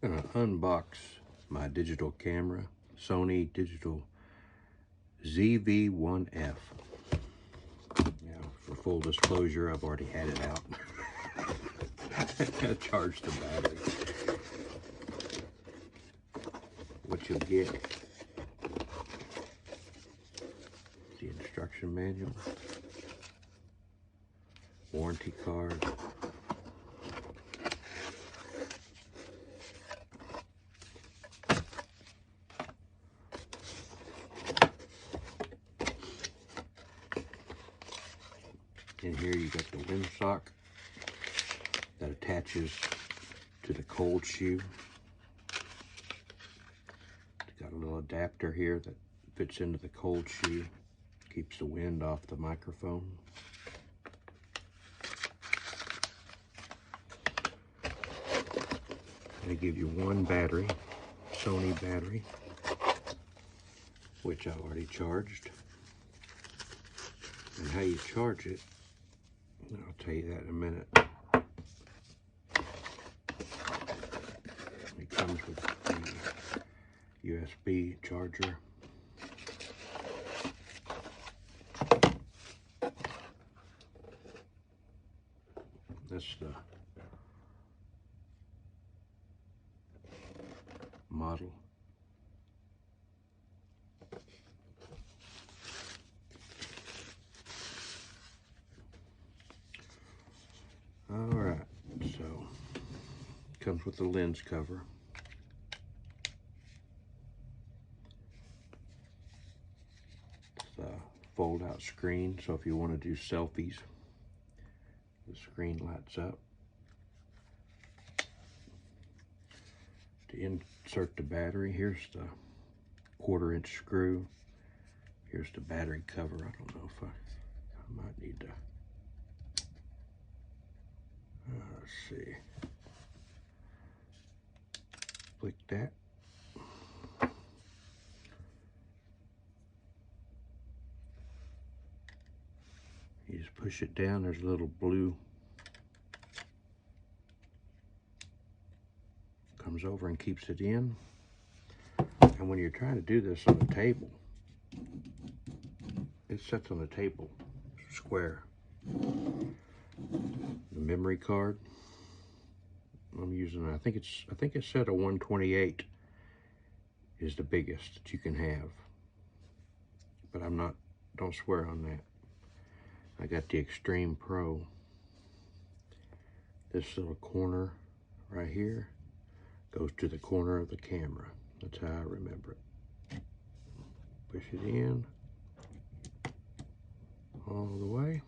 I'm gonna unbox my digital camera, Sony digital ZV-1F. Now, for full disclosure, I've already had it out. I charged the battery. What you'll get, the instruction manual, warranty card, in here you got the windsock that attaches to the cold shoe. It's got a little adapter here that fits into the cold shoe, keeps the wind off the microphone. They give you one battery, Sony battery, which I already charged. And how you charge it, I'll tell you that in a minute. It comes with the USB charger. That's the model. Alright, so comes with the lens cover. It's a fold out screen, so if you want to do selfies, the screen lights up. To insert the battery, here's the 1/4-inch screw. Here's the battery cover. I don't know if I might need to, let's see, click that. You just push it down, there's a little blue, comes over and keeps it in. And when you're trying to do this on the table, it sets on the table square. The memory card I'm using, I think it said a 128 is the biggest that you can have, but don't swear on that. I got the Extreme Pro. This little corner right here goes to the corner of the camera. That's how I remember it. Push it in all the way.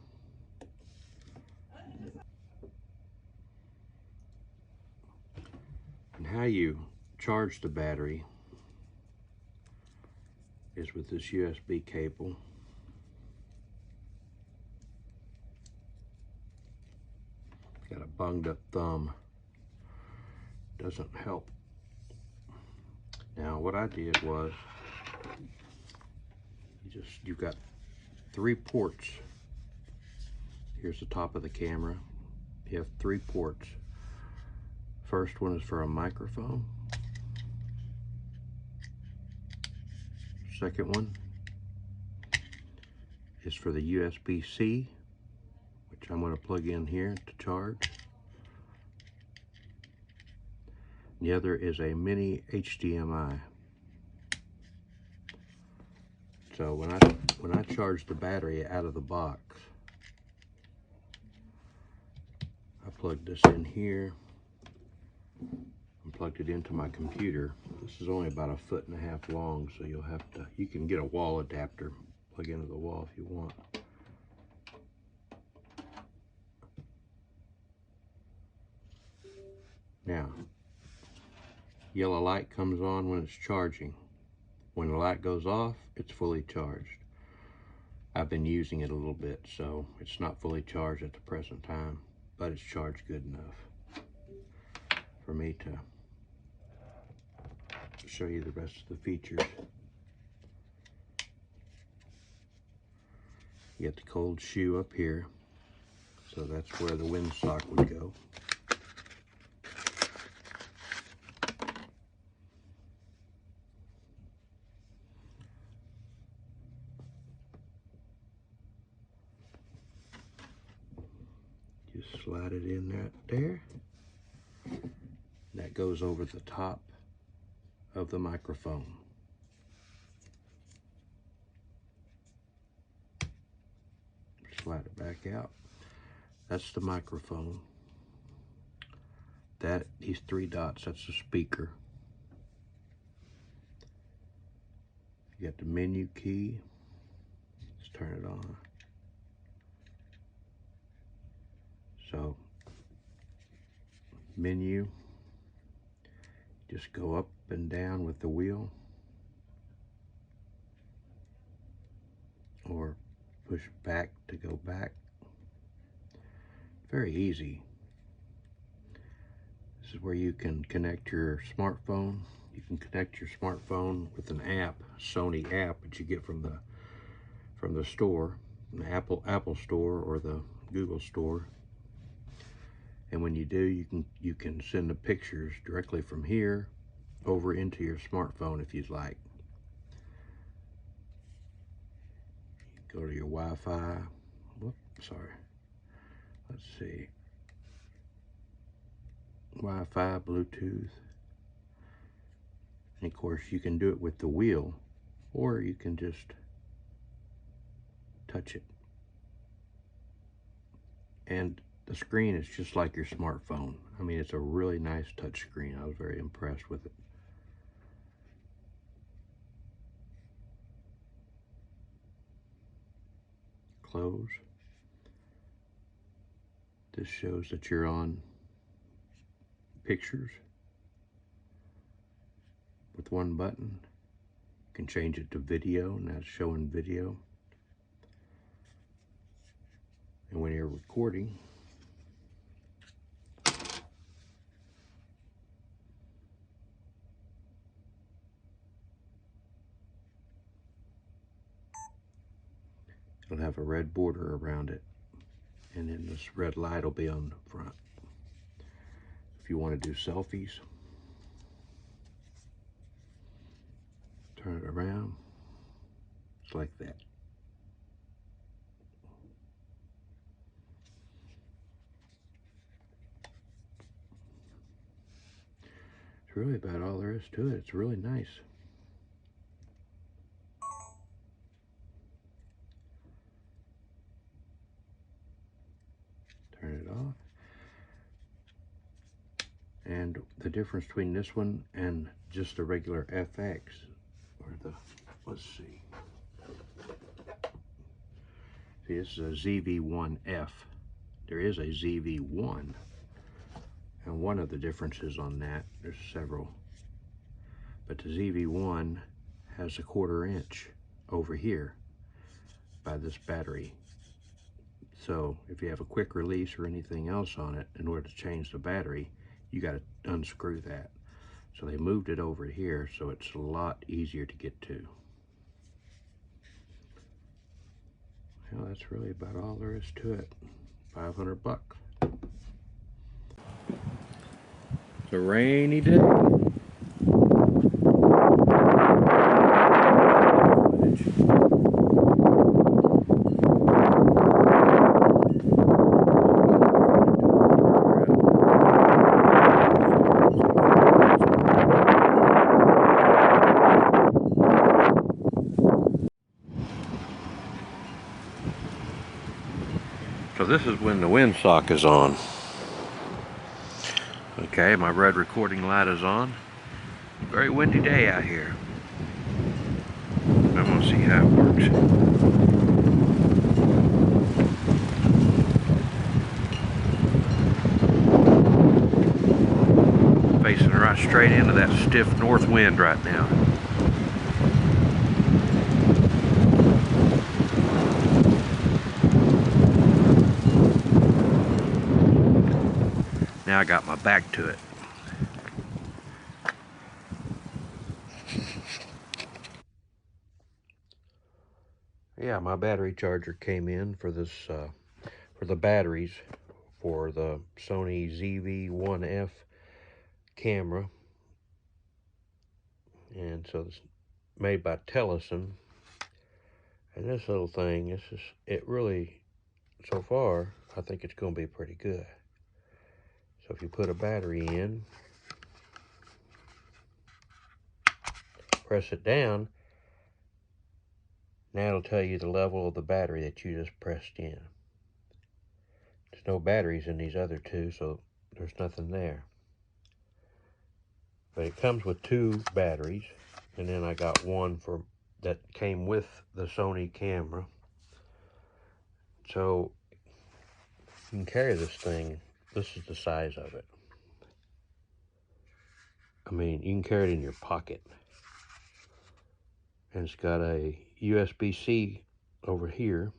And how you charge the battery is with this USB cable. Got a bunged up thumb. Doesn't help. Now what I did was, you've got 3 ports. Here's the top of the camera. You have 3 ports. First one is for a microphone. Second one is for the USB-C, which I'm going to plug in here to charge. The other is a mini HDMI. So when I charge the battery out of the box, I plugged this in here and plugged it into my computer. This is only about 1.5 feet long, so you can get a wall adapter, plug into the wall if you want. Now, yellow light comes on when it's charging. When the light goes off, it's fully charged. I've been using it a little bit, so it's not fully charged at the present time, but it's charged good enough for me to show you the rest of the features. You got the cold shoe up here, so that's where the windsock would go. slide it in there. That goes over the top of the microphone. Slide it back out. That's the microphone. These 3 dots, that's the speaker. You got the menu key. Let's turn it on. So, menu, just go up and down with the wheel, or push back to go back. Very easy. This is where you can connect your smartphone. You can connect your smartphone with an app, Sony app that you get from the store, the Apple store or the Google store. And when you do, you can send the pictures directly from here over into your smartphone if you'd like. Go to your Wi-Fi. Whoop, sorry. Let's see. Wi-Fi, Bluetooth. And of course, you can do it with the wheel, or you can just touch it. And the screen is just like your smartphone. I mean, it's a really nice touch screen. I was very impressed with it. Close. This shows that you're on pictures with one button. You can change it to video, and that's showing video. And when you're recording, it'll have a red border around it, and then this red light will be on the front. If you want to do selfies, turn it around. It's like that. It's really about all there is to it. It's really nice. Turn it off. And the difference between this one and just a regular FX, or the, let's see. See, this is a ZV-1F. There is a ZV-1. And one of the differences on that, there's several, but the ZV-1 has a 1/4 inch over here by this battery. So if you have a quick release or anything else on it, in order to change the battery, you got to unscrew that. So they moved it over here, so it's a lot easier to get to. Well, that's really about all there is to it. 500 bucks. It's a rainy day. So this is when the windsock is on. Okay, my red recording light is on. Very windy day out here. I'm gonna see how it works. Facing right straight into that stiff north wind right now. Now I got my back to it. Yeah, my battery charger came in for this, for the batteries for the Sony ZV-1F camera. And so it's made by Telesin. And this little thing, it really so far, I think it's going to be pretty good. So if you put a battery in, press it down, now it'll tell you the level of the battery that you just pressed in. There's no batteries in these other two, so there's nothing there. But it comes with 2 batteries, and then I got one that came with the Sony camera. So you can carry this thing. This is the size of it. I mean, you can carry it in your pocket. And it's got a USB-C over here.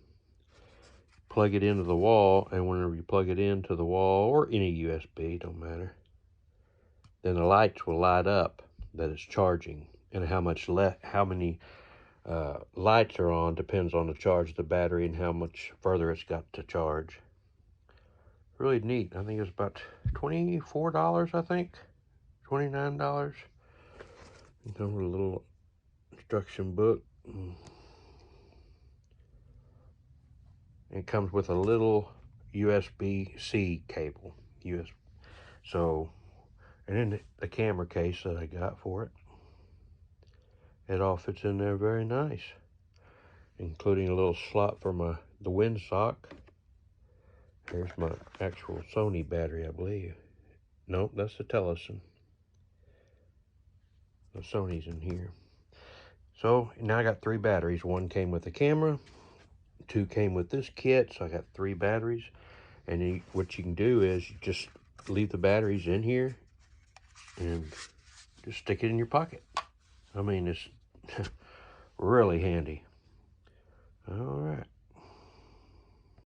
Plug it into the wall, and whenever you plug it into the wall, or any USB, don't matter, then the lights will light up that it's charging. And how many lights are on depends on the charge of the battery and how much further it's got to charge. Really neat. I think it's about $24, I think. $29. It comes with a little instruction book. It comes with a little USB-C cable. So, and then the camera case that I got for it. It all fits in there very nice, including a little slot for the windsock. Here's my actual Sony battery, I believe. Nope, that's the Telesin. The Sony's in here. So now I got 3 batteries. 1 came with the camera, 2 came with this kit, so I got 3 batteries. And what you can do is you just leave the batteries in here and just stick it in your pocket. I mean, it's really handy. All right.